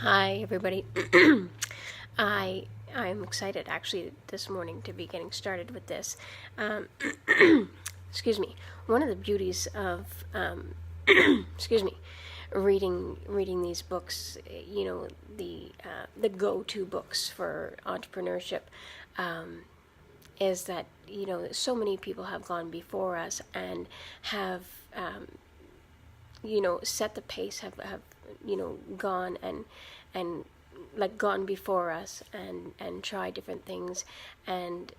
Hi, everybody. I I'm excited actually this morning to be getting started with this. Um, excuse me. One of the beauties of excuse me, reading these books, the go-to books for entrepreneurship, um, is that so many people have gone before us and have set the pace, have gone and like gone before us and tried different things. And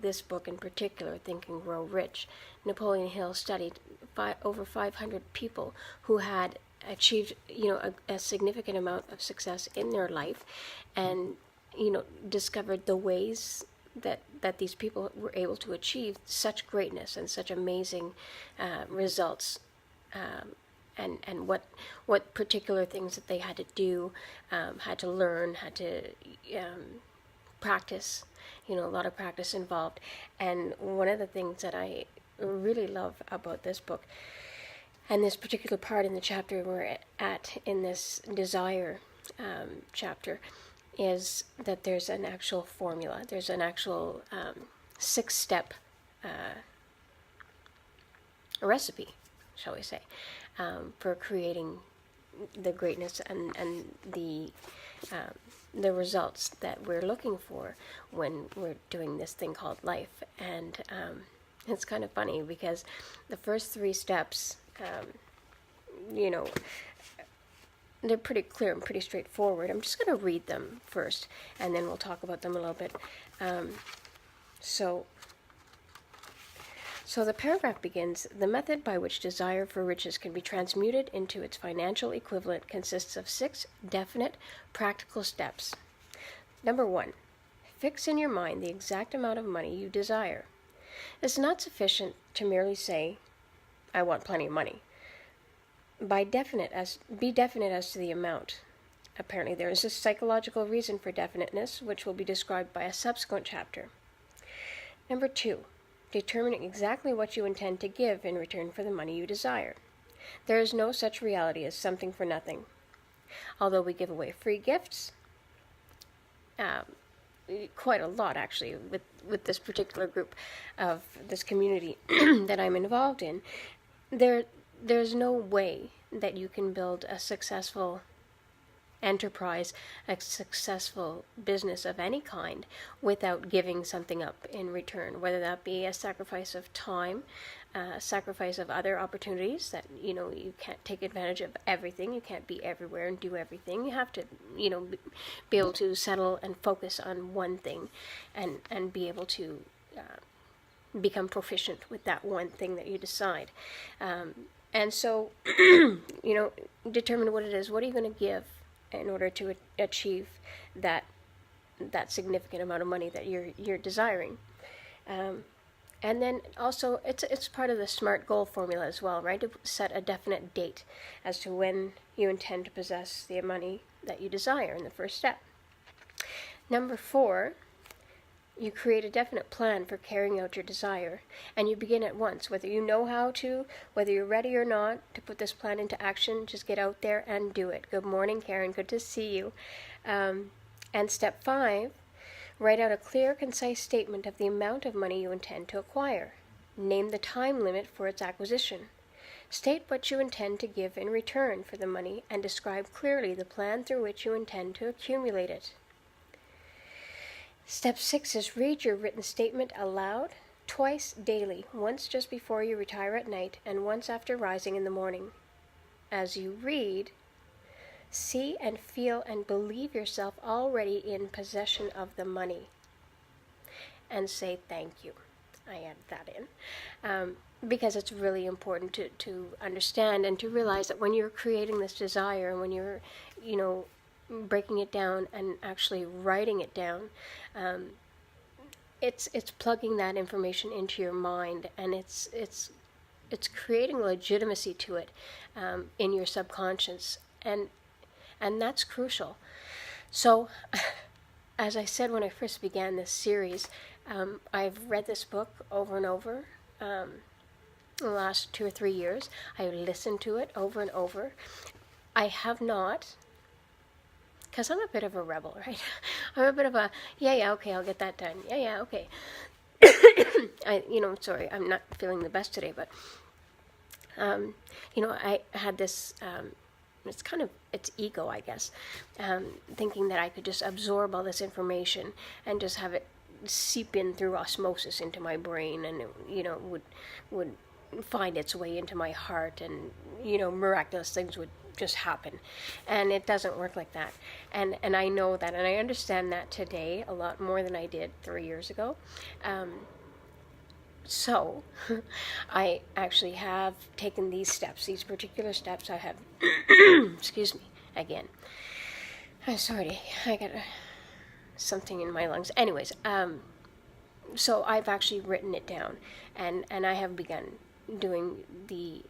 this book in particular, Think and Grow Rich, Napoleon Hill studied over 500 people who had achieved a significant amount of success in their life, and discovered the ways that these people were able to achieve such greatness and such amazing results, and what particular things that they had to do, had to learn, had to practice. A lot of practice involved. And one of the things that I really love about this book, and this particular part in the chapter we're at in this desire chapter, is that there's an actual formula. There's an actual 6-step recipe, shall we say, for creating the greatness and the results that we're looking for when we're doing this thing called life. And it's kind of funny because the first 3 steps, they're pretty clear and pretty straightforward. I'm just going to read them first, and then we'll talk about them a little bit. So the paragraph begins, the method by which desire for riches can be transmuted into its financial equivalent consists of 6 definite, practical steps. Number 1, fix in your mind the exact amount of money you desire. It's not sufficient to merely say, I want plenty of money. Be definite as to the amount. Apparently there is a psychological reason for definiteness, which will be described by a subsequent chapter. Number 2, determining exactly what you intend to give in return for the money you desire. There is no such reality as something for nothing. Although we give away free gifts, quite a lot actually, with this particular group of this community that I'm involved in, there's no way that you can build a successful enterprise, a successful business of any kind, without giving something up in return, whether that be a sacrifice of time, a sacrifice of other opportunities. That you can't take advantage of everything, you can't be everywhere and do everything. You have to be able to settle and focus on one thing, and be able to become proficient with that one thing that you decide. And so determine what it is. What are you going to give in order to achieve that significant amount of money that you're desiring? And then also, it's part of the SMART goal formula as well, right? To set a definite date as to when you intend to possess the money that you desire in the first step. Number 4, you create a definite plan for carrying out your desire, and you begin at once, whether you know how to, whether you're ready or not to put this plan into action. Just get out there and do it. Good morning, Karen. Good to see you. And step 5, write out a clear, concise statement of the amount of money you intend to acquire. Name the time limit for its acquisition. State what you intend to give in return for the money, and describe clearly the plan through which you intend to accumulate it. Step 6 is read your written statement aloud twice daily, once just before you retire at night and once after rising in the morning. As you read, see and feel and believe yourself already in possession of the money, and say thank you. I add that in because it's really important to understand and to realize that when you're creating this desire, and when you're breaking it down and actually writing it down, it's plugging that information into your mind, and it's creating legitimacy to it in your subconscious, and that's crucial. So, as I said when I first began this series, I've read this book over and over. The last 2 or 3 years, I listened to it over and over. I have not, because I'm a bit of a rebel, right? I'm a bit of a, yeah, okay, I'll get that done. Yeah, okay. Sorry, I'm not feeling the best today, but, I had this, it's ego, I guess, thinking that I could just absorb all this information and just have it seep in through osmosis into my brain, and it would find its way into my heart, and miraculous things would just happen. And it doesn't work like that, and I know that, and I understand that today a lot more than I did 3 years ago. So I actually have taken these particular steps. I have excuse me again, I'm sorry, I got something in my lungs. Anyways, so I've actually written it down, and I have begun doing the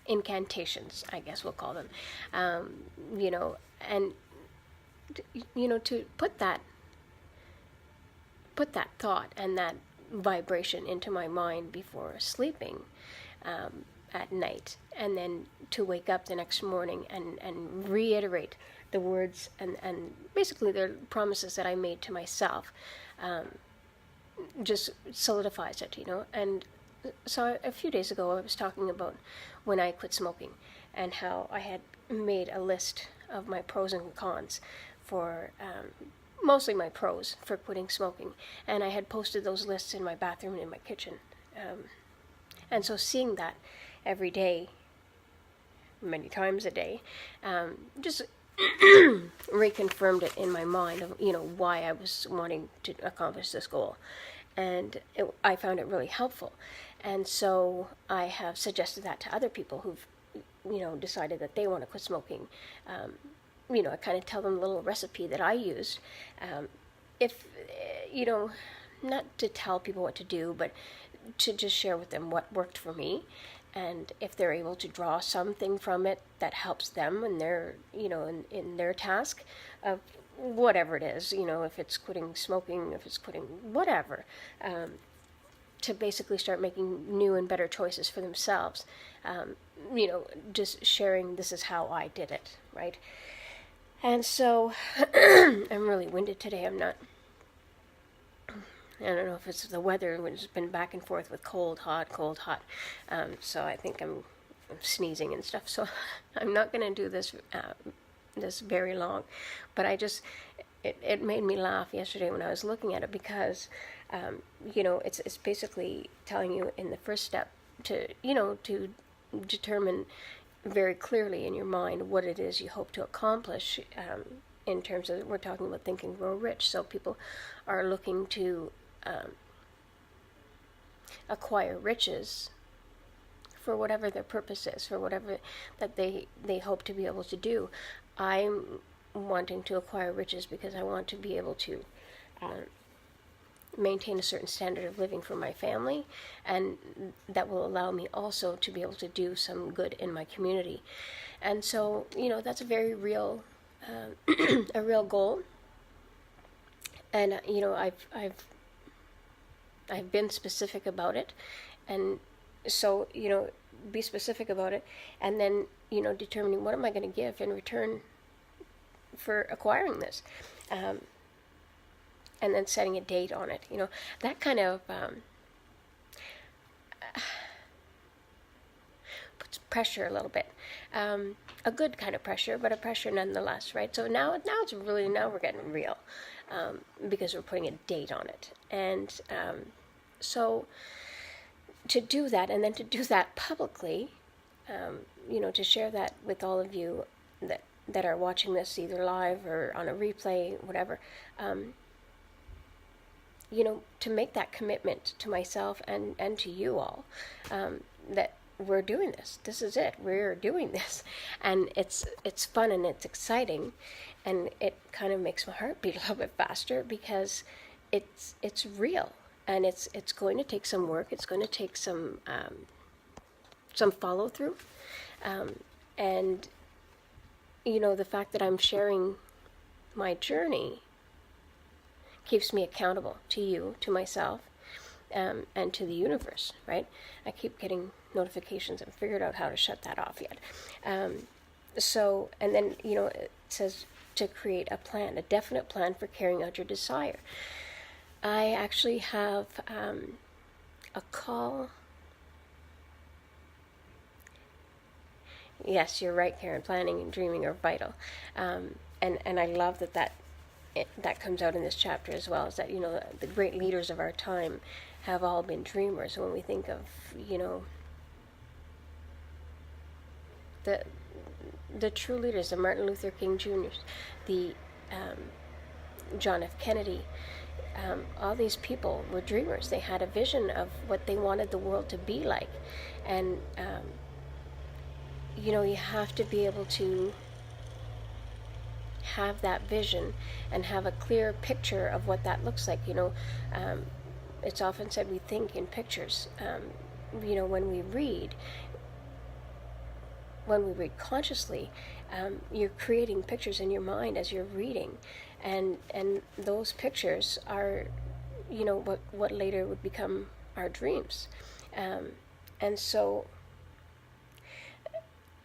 incantations, I guess we'll call them, and to put that thought and that vibration into my mind before sleeping at night, and then to wake up the next morning and reiterate the words and basically the promises that I made to myself, just solidifies it, And so a few days ago I was talking about when I quit smoking, and how I had made a list of my pros and cons for mostly my pros for quitting smoking, and I had posted those lists in my bathroom and in my kitchen, and so seeing that every day, many times a day, just reconfirmed it in my mind of why I was wanting to accomplish this goal, and I found it really helpful, and so I have suggested that to other people who've decided that they want to quit smoking. I kind of tell them a little recipe that I used. If, not to tell people what to do, but to just share with them what worked for me. And if they're able to draw something from it that helps them in their, in their task of whatever it is, if it's quitting smoking, if it's quitting whatever, to basically start making new and better choices for themselves. Just sharing, this is how I did it, right? And so, I'm really winded today. I don't know if it's the weather, which has been back and forth with cold, hot. So I think I'm sneezing and stuff. So I'm not going to do this very long. But it made me laugh yesterday when I was looking at it, because, it's basically telling you in the first step to determine very clearly in your mind what it is you hope to accomplish, in terms of, we're talking about Think and Grow Rich. So people are looking to acquire riches for whatever their purpose is, for whatever that they hope to be able to do. I'm wanting to acquire riches because I want to be able to maintain a certain standard of living for my family, and that will allow me also to be able to do some good in my community. And so, that's a very real, a real goal. And I've been specific about it, and so be specific about it, and then determining what am I going to give in return for acquiring this. And then setting a date on it, that kind of puts pressure a little bit, a good kind of pressure, but a pressure nonetheless, right? So now we're getting real, because we're putting a date on it, and so to do that, and then to do that publicly, to share that with all of you that are watching this either live or on a replay, whatever. To make that commitment to myself and to you all, that we're doing this. This is it. We're doing this. And it's fun and it's exciting, and it kind of makes my heart beat a little bit faster, because it's real, and it's going to take some work. It's going to take some follow through, and the fact that I'm sharing my journey keeps me accountable to you, to myself, and to the universe, right? I keep getting notifications. I haven't figured out how to shut that off yet. So, and then, it says to create a plan, a definite plan for carrying out your desire. I actually have a call. Yes, you're right, Karen. Planning and dreaming are vital. And I love that comes out in this chapter as well, is that, the great leaders of our time have all been dreamers. When we think of, the true leaders, the Martin Luther King Jr., the John F. Kennedy, all these people were dreamers. They had a vision of what they wanted the world to be like. And, you have to be able to have that vision and have a clear picture of what that looks like. It's often said we think in pictures. When we read consciously, you're creating pictures in your mind as you're reading, and those pictures are, what later would become our dreams. And so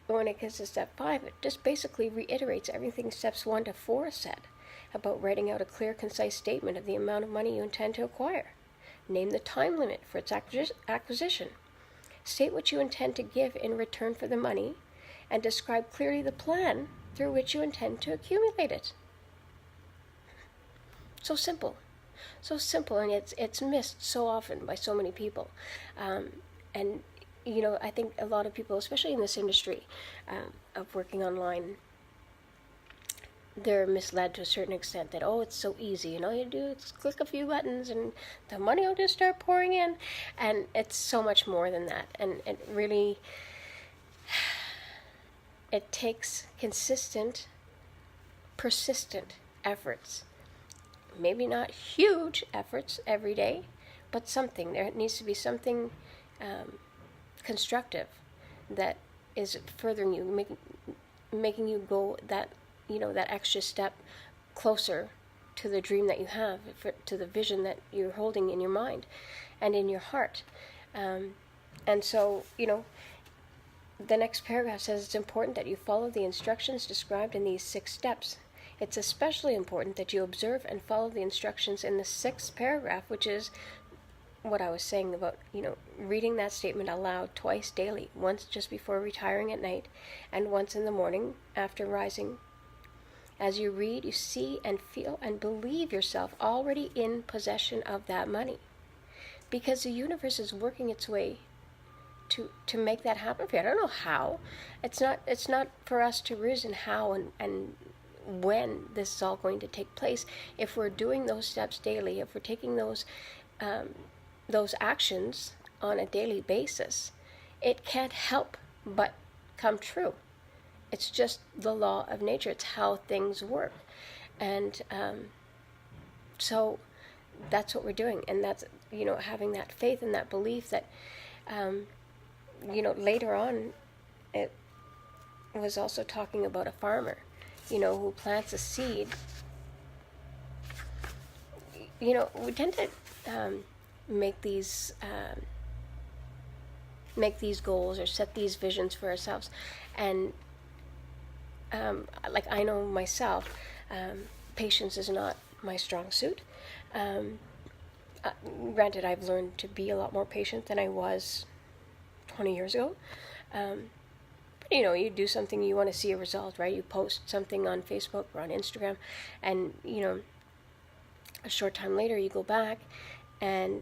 when it gets to step 5, it just basically reiterates everything steps 1 to 4 said about writing out a clear, concise statement of the amount of money you intend to acquire. Name the time limit for its acquisition. State what you intend to give in return for the money, and describe clearly the plan through which you intend to accumulate it. So simple, and it's missed so often by so many people. And I think a lot of people, especially in this industry of working online, they're misled to a certain extent that, it's so easy, all you do is click a few buttons and the money will just start pouring in. And it's so much more than that. And it really, it takes consistent, persistent efforts. Maybe not huge efforts every day, but something. There needs to be something constructive that is furthering you, making you go that extra step closer to the dream that you have, to the vision that you're holding in your mind and in your heart. And so, the next paragraph says it's important that you follow the instructions described in these 6 steps. It's especially important that you observe and follow the instructions in the 6th paragraph, which is what I was saying about, reading that statement aloud twice daily, once just before retiring at night, and once in the morning after rising. As you read, you see and feel and believe yourself already in possession of that money, because the universe is working its way to make that happen for you. I don't know how. It's not for us to reason how and when this is all going to take place. If we're doing those steps daily, if we're taking those actions on a daily basis, it can't help but come true. It's just the law of nature. It's how things work. And so that's what we're doing. And that's, having that faith and that belief that, later on, it was also talking about a farmer, who plants a seed. We tend to make these goals or set these visions for ourselves, and like I know myself, patience is not my strong suit. Granted, I've learned to be a lot more patient than I was 20 years ago. But you do something, you want to see a result, right? You post something on Facebook or on Instagram, and a short time later you go back and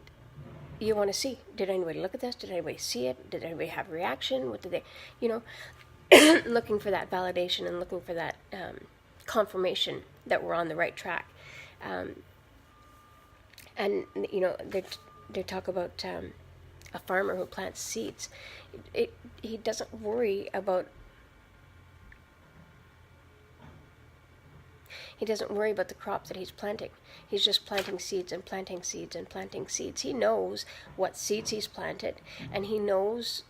you want to see, did anybody look at this? Did anybody see it? Did anybody have a reaction? What did they, looking for that validation and looking for that confirmation that we're on the right track. And they talk about a farmer who plants seeds. He doesn't worry about the crop that he's planting. He's just planting seeds and planting seeds and planting seeds. He knows what seeds he's planted, and he knows,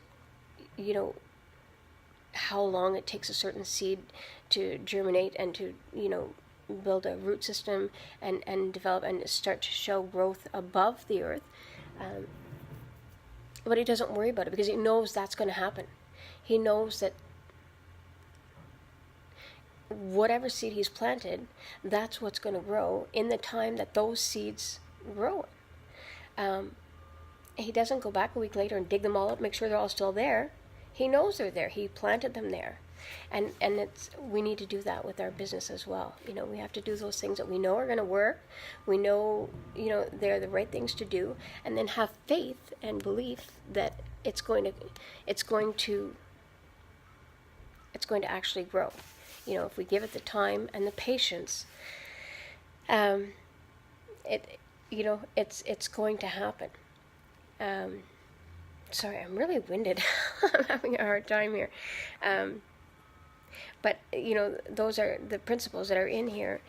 how long it takes a certain seed to germinate and to, build a root system and develop and start to show growth above the earth. But he doesn't worry about it because he knows that's going to happen. He knows that whatever seed he's planted, that's what's going to grow in the time that those seeds grow. He doesn't go back a week later and dig them all up, make sure they're all still there. He knows they're there. He planted them there. And we need to do that with our business as well. We have to do those things that we know are going to work. We know, they're the right things to do, and then have faith and belief that it's going to actually grow. If we give it the time and the patience, it's going to happen. Sorry, I'm really winded. I'm having a hard time here. But, those are the principles that are in here.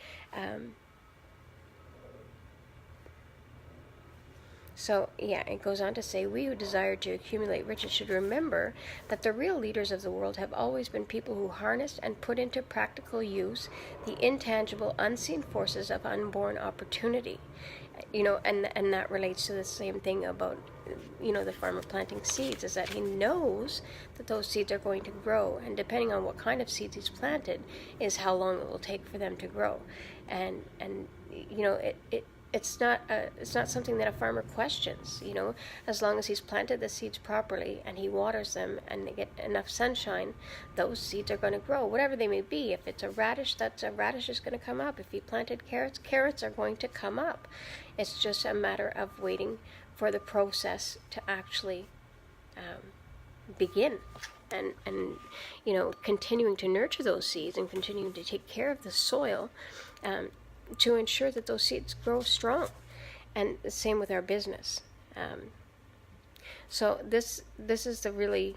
So, it goes on to say, we who desire to accumulate riches should remember that the real leaders of the world have always been people who harnessed and put into practical use the intangible, unseen forces of unborn opportunity. And that relates to the same thing about, the farmer planting seeds, is that he knows that those seeds are going to grow, and depending on what kind of seeds he's planted is how long it will take for them to grow. And it's not something that a farmer questions. As long as he's planted the seeds properly and he waters them and they get enough sunshine, those seeds are going to grow, whatever they may be. If it's a radish, a radish is going to come up. If he planted carrots, carrots are going to come up. It's just a matter of waiting for the process to actually begin, and continuing to nurture those seeds and continuing to take care of the soil to ensure that those seeds grow strong. And the same with our business. So this is the really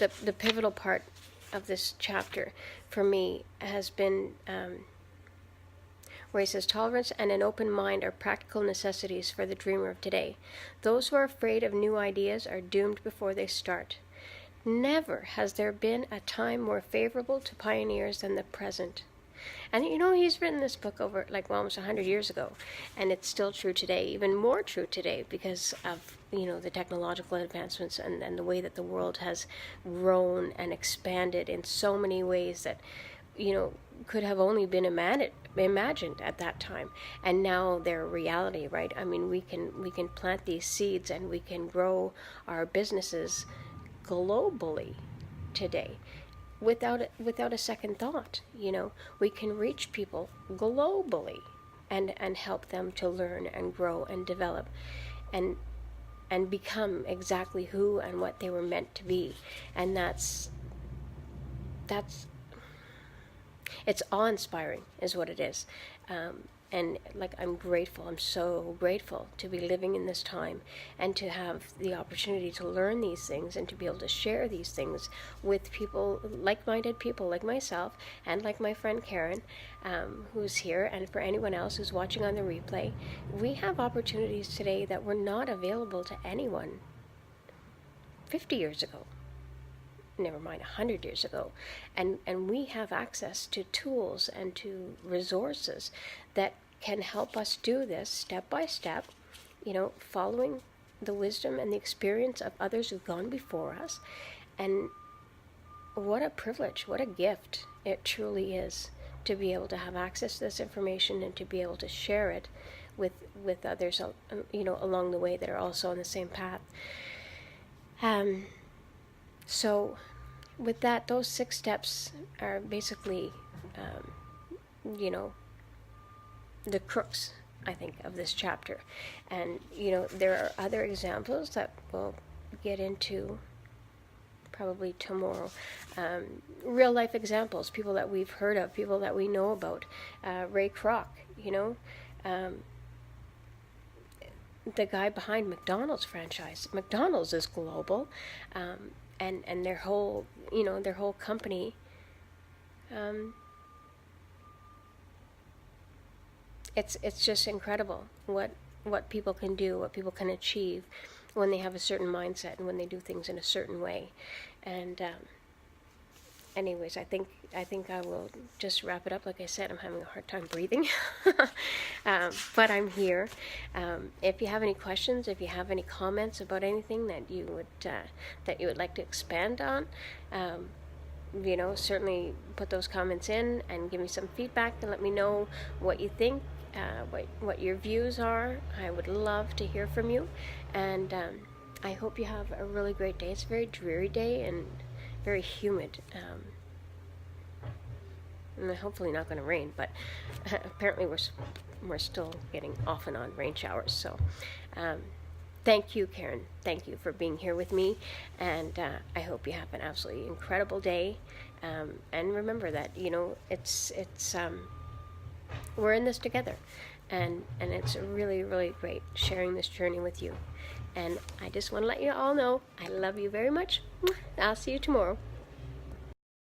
the pivotal part of this chapter for me has been where he says, tolerance and an open mind are practical necessities for the dreamer of today. Those who are afraid of new ideas are doomed before they start. Never has there been a time more favorable to pioneers than the present. And he's written this book over almost 100 years ago, and it's still true today, even more true today because of the technological advancements and the way that the world has grown and expanded in so many ways that could have only been imagined at that time, and now they're a reality, right? I mean, we can plant these seeds and we can grow our businesses globally today without a second thought. We can reach people globally and help them to learn and grow and develop and become exactly who and what they were meant to be. And that's it's awe-inspiring is what it is. And I'm grateful. I'm so grateful to be living in this time and to have the opportunity to learn these things and to be able to share these things with people, like-minded people like myself and like my friend Karen, who's here, and for anyone else who's watching on the replay. We have opportunities today that were not available to anyone 50 years ago. Never mind 100 years ago, and we have access to tools and to resources that can help us do this step by step, following the wisdom and the experience of others who've gone before us. And what a privilege, what a gift it truly is to be able to have access to this information and to be able to share it with others, along the way that are also on the same path. So with that, those 6 steps are basically, the crux, I think, of this chapter. And, there are other examples that we'll get into probably tomorrow. Real life examples, people that we've heard of, people that we know about. Ray Kroc, the guy behind McDonald's franchise. McDonald's is global. And their whole company, it's just incredible what people can do, what people can achieve when they have a certain mindset and when they do things in a certain way. And anyways, I think I will just wrap it up. Like I said, I'm having a hard time breathing, but I'm here. If you have any questions, if you have any comments about anything that you would like to expand on, certainly put those comments in and give me some feedback and let me know what you think, what your views are. I would love to hear from you, and I hope you have a really great day. It's a very dreary day and very humid. And hopefully not going to rain, but apparently we're still getting off and on rain showers. So thank you, Karen. Thank you for being here with me, and I hope you have an absolutely incredible day. And remember that it's we're in this together, and it's really, really great sharing this journey with you. And I just want to let you all know I love you very much. I'll see you tomorrow.